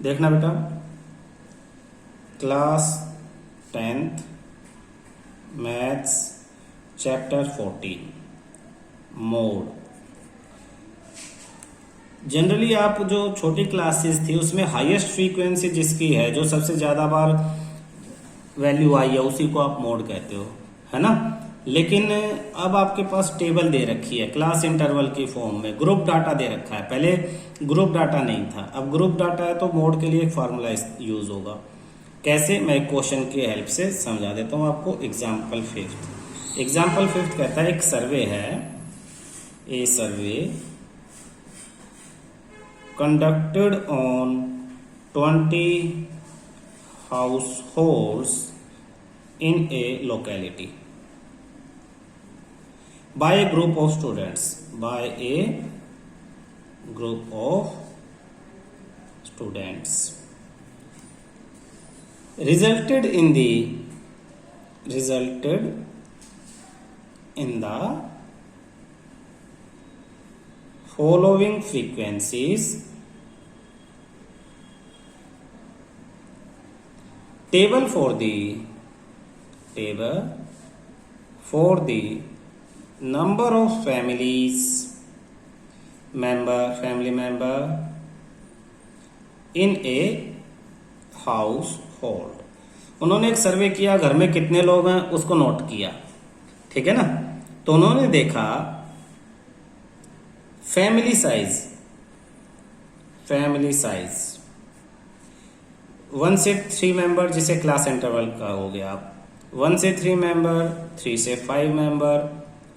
देखना बेटा, class 10th maths chapter 14 mode. Generally आप जो छोटी क्लासेस थी उसमें हाईएस्ट फ्रीक्वेंसी जिसकी है, जो सबसे ज्यादा बार वैल्यू आई है, उसी को आप मोड कहते हो, है ना। लेकिन अब आपके पास टेबल दे रखी है क्लास इंटरवल की फॉर्म में, ग्रुप डाटा दे रखा है। पहले ग्रुप डाटा नहीं था, अब ग्रुप डाटा है, तो मोड के लिए एक फार्मूला यूज होगा। कैसे, मैं क्वेश्चन की हेल्प से समझा देता हूँ आपको। एग्जाम्पल फिफ्थ कहता है एक सर्वे है, ए सर्वे conducted on 20 households in a locality by a group of students, resulted in the following frequencies. Table for the number of family member in a household। उन्होंने एक सर्वे किया, घर में कितने लोग हैं उसको नोट किया, ठीक है ना। तो उन्होंने देखा फैमिली साइज 1 से 3 मेंबर, जिसे क्लास इंटरवल का हो गया। आप 1 से 3 मेंबर, 3 से 5 मेंबर,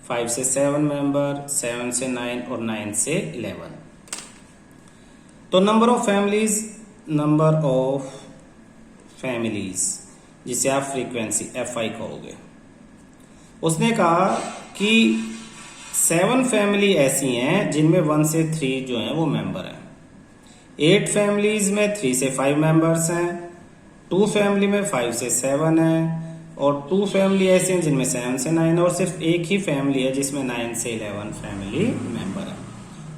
5 से 7 मेंबर, 7 से 9 और 9 से 11। तो नंबर ऑफ फैमिलीज जिसे आप फ्रीक्वेंसी FI कहोगे। उसने कहा कि 7 फैमिली ऐसी हैं जिनमें 1 से 3 जो हैं वो मेंबर हैं। 8 फैमिलीज में 3 से 5 मेंबर्स हैं, 2 फैमिली में 5 से 7 हैं, और 2 फैमिली ऐसे हैं जिनमें 7 से 9 है, और सिर्फ एक ही फैमिली है जिसमें 9 से 11 फैमिली मेंबर है।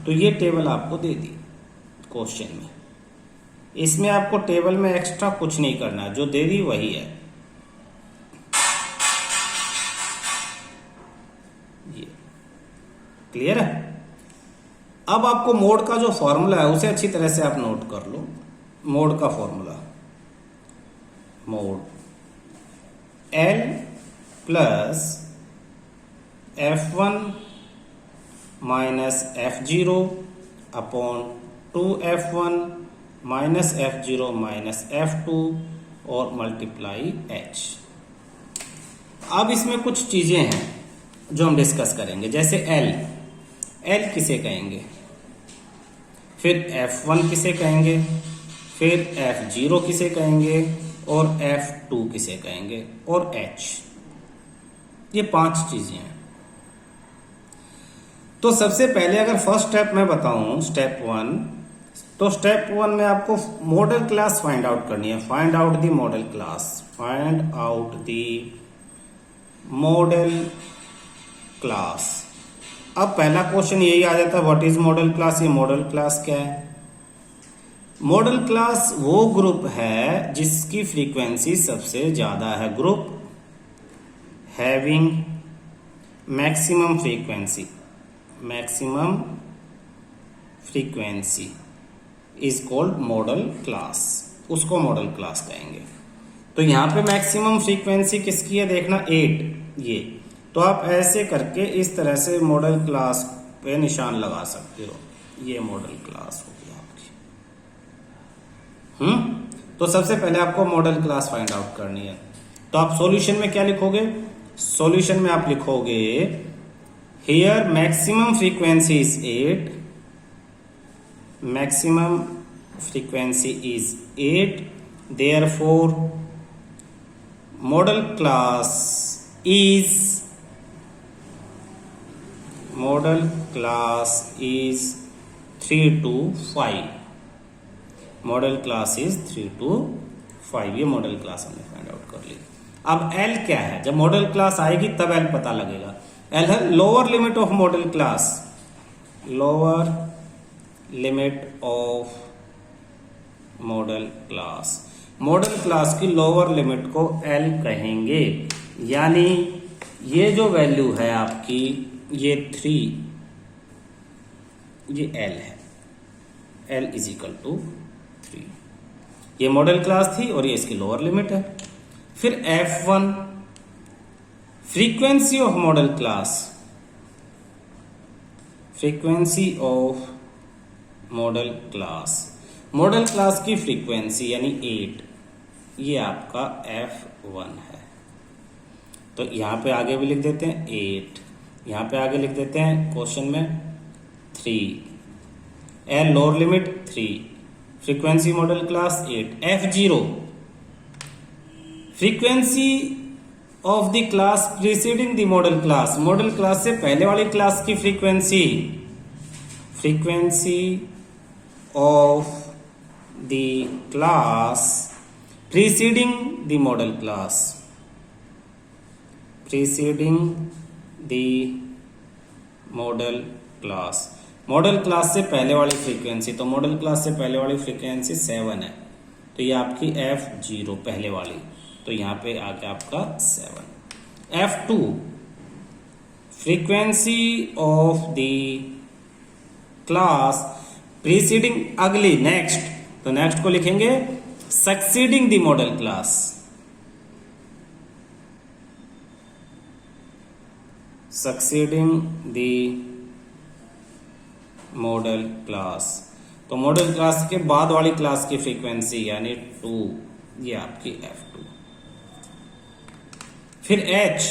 तो ये टेबल आपको दे दी क्वेश्चन में। इसमें आपको टेबल में एक्स्ट्रा कुछ नहीं करना, जो दे दी वही है। ये क्लियर है। अब आपको मोड का जो फॉर्मूला है उसे अच्छी तरह से आप नोट कर लो। मोड का formula, mode L plus F1 minus F0 upon 2F1 minus F0 minus F2 और मल्टीप्लाई H। अब इसमें कुछ चीजें हैं जो हम डिस्कस करेंगे, जैसे L किसे कहेंगे, फिर F1 किसे कहेंगे, फिर F0 किसे कहेंगे, और F2 किसे कहेंगे, और H। ये 5 चीजें हैं। तो सबसे पहले अगर फर्स्ट स्टेप मैं बताऊं, स्टेप 1, तो स्टेप 1 में आपको मॉडल क्लास फाइंड आउट करनी है। Find out the model class. अब पहला क्वेश्चन यही आ जाता है, व्हाट इज मॉडल क्लास। ये मॉडल क्लास क्या है? मॉडल क्लास वो ग्रुप है जिसकी फ्रीक्वेंसी सबसे ज्यादा है। Group having maximum frequency is called model class. उसको मॉडल क्लास कहेंगे। तो यहां पे मैक्सिमम फ्रीक्वेंसी किसकी है देखना, 8। ये तो आप ऐसे करके इस तरह से मॉडल क्लास पे निशान लगा सकते हो। ये मॉडल क्लास हो गया आपकी। तो सबसे पहले आपको मॉडल क्लास फाइंड आउट करनी है। तो आप सॉल्यूशन में क्या लिखोगे? सॉल्यूशन में आप लिखोगे here maximum frequency is 8, maximum frequency is 8, therefore model class is 3 to 5। Model class is 3 to 5। ये मॉडल क्लास हमने फाइंड आउट कर ली। अब L क्या है? जब मॉडल क्लास आएगी तब L पता लगेगा। L है lower limit of model class. Lower limit of model class. Model class की लोअर लिमिट को एल कहेंगे, यानी ये जो वैल्यू है आपकी ये 3, ये एल है, एल इज इक्वल टू 3। ये मॉडल क्लास थी और ये इसकी लोअर लिमिट है। फिर F1 frequency of model class, frequency of model class, model class की फ्रीक्वेंसी यानी 8, ये आपका F1 है। तो यहां पे आगे भी लिख देते हैं 8, यहां पे आगे लिख देते हैं क्वेश्चन में 3, L lower limit 3, frequency model class 8। F0 frequency of the class preceding the model class, model class से पहले वाली क्लास की frequency, frequency of the class preceding the model class, preceding the model class, model class से पहले वाली frequency. तो model class से पहले वाली फ्रीक्वेंसी 7 है, तो ये आपकी F0 पहले वाली, तो यहां पे आ गया आपका 7। F2 frequency of the class preceding अगली नेक्स्ट, तो नेक्स्ट को लिखेंगे succeeding the model class, succeeding the model class. तो मॉडल क्लास के बाद वाली क्लास की फ्रीक्वेंसी यानी 2, ये आपकी F2। फिर H,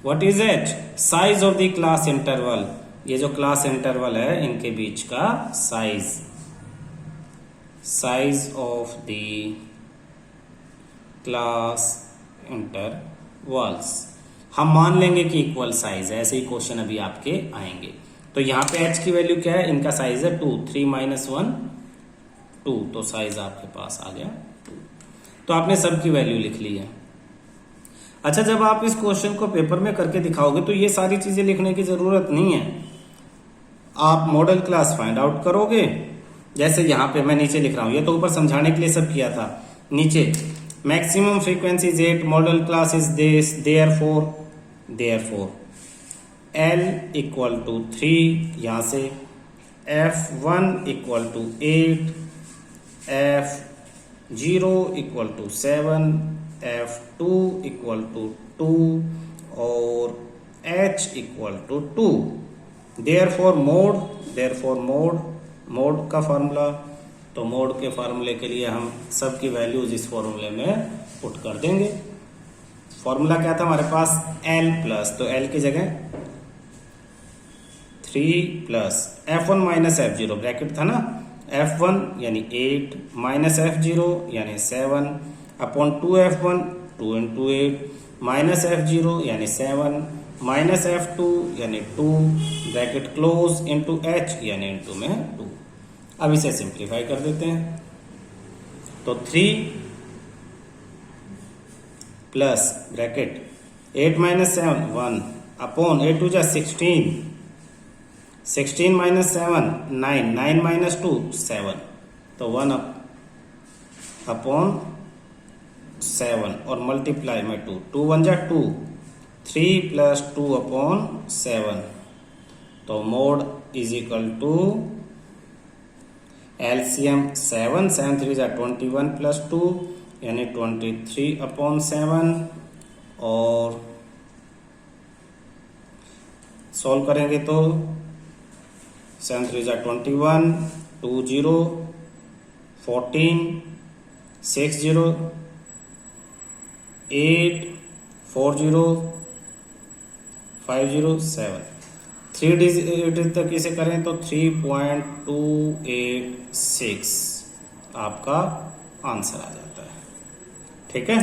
what is H? Size of the class interval, ये जो क्लास इंटरवल है इनके बीच का size, size of the class intervals. हम मान लेंगे कि इक्वल साइज है, ऐसे ही क्वेश्चन अभी आपके आएंगे। तो यहां पे H की वैल्यू क्या है? इनका साइज है 2, 3 - 1 2, तो साइज आपके पास आ गया 2। तो आपने सब की वैल्यू लिख ली है। अच्छा, जब आप इस क्वेश्चन को पेपर में करके दिखाओगे तो ये सारी चीजें लिखने की जरूरत नहीं है। आप मॉडल क्लास फाइंड आउट करोगे, जैसे यहां पे मैं नीचे लिख रहा हूं, ये तो ऊपर समझाने के लिए सब किया था। नीचे maximum frequency is 8, modal class is this, therefore L equal to 3, यहां से F1 equal to 8, F0 equal to 7, F2 equal to 2 और H equal to 2। Therefore mode का फार्मूला, तो मोड के फार्मूले के लिए हम सब की वैल्यूज इस फार्मूले में पुट कर देंगे। फार्मूला क्या था हमारे पास? L प्लस, तो L की जगह 3 plus F1 minus F0 bracket था ना, F1 यानी 8 माइनस F0 यानी 7 अपॉन 2F1 2 × 8 माइनस F0 यानी 7 माइनस F2 यानी 2 ब्रैकेट क्लोज इंटू H यानी इंटू में 2। अब इसे सिंप्लीफाई कर देते हैं, तो 3 plus bracket 8 minus 7 1 upon 8 2 16, 16 minus 7 9, 9 minus 2 7, तो 1 अपॉन 7 और मल्टीप्लाई में 2, 2 1 जा 2, 3 प्लस 2 अपॉन 7, तो mode is equal to LCM 7 7 3 जा 21 प्लस 2 यानी 23 अपॉन 7, और सॉल्व करेंगे तो 7 3 जा 21, 2 0 14, 6 0 8 4 0 5 0 7, 3 डिजिट तक इसे करें तो 3.286 आपका आंसर आ जाता है। ठीक है।